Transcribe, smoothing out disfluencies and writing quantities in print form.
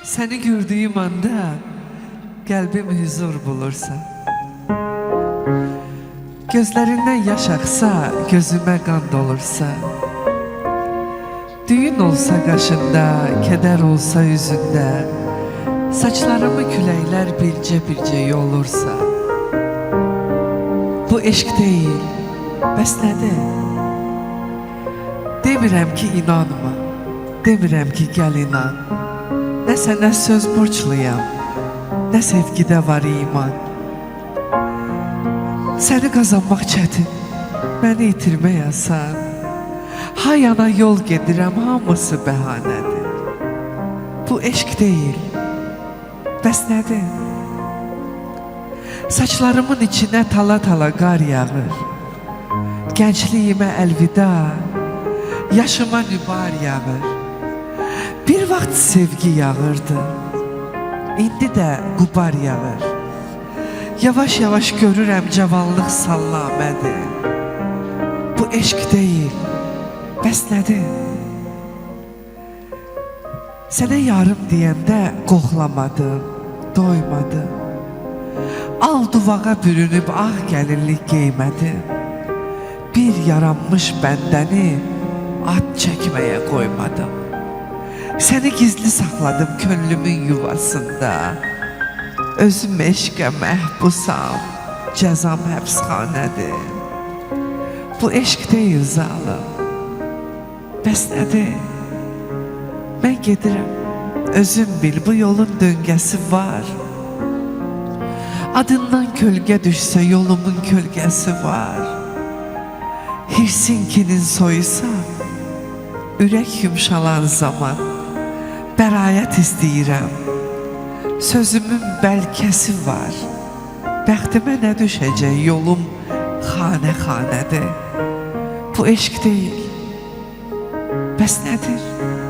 Seni gördüğüm anda kalbim huzur bulursa, gözlerinden yaş aksa gözüme kan dolursa, düğün olsa kaşında, keder olsa yüzünde, saçlarımı küləklər bircə yolursa, bu eşq değil, bəs nədir? Demirəm ki inanma, demirəm ki gəl inan. Nə sənə söz borçluyam, nə sevgidə var iman. Səni qazanmaq çətin, məni itirmək asan. Hayana yol gedirəm, hamısı bəhanədir. Bu eşq deyil, bəs nədir? Saçlarımın içinə tala-tala qar yağır. Gəncliyimə əlvida, yaşıma nübar yağır. Bir vaxt sevgi yağırdı, indi də qubar yağır. Yavaş-yavaş görürəm cavanlıq sallamədir. Bu eşq deyil, bəs nədir? Sənə yarım deyəndə qoxlamadım, doymadım. Al duvağa bürünüb ağ gəlinlik geymədim. Bir yaranmış bəndəni at çəkməyə qoymadım. Səni gizli saxladım könlümün yuvasında. Özüm eşqə məhbusam, cəzam həbsxanədir. Bu eşq deyil zalım, bəs nədir? Mən gedirəm, özüm bil, bu yolun döngəsi var. Adından kölgə düşsə yolumun kölgəsi var. Hirsinkinin soyusa, ürək yumşalan zaman bəraət istəyirəm. Sözümün bəlkəsi var. Bəxtimə nə düşəcək, yolum xanə-xanədir. Bu eşq deyil, bəs nədir?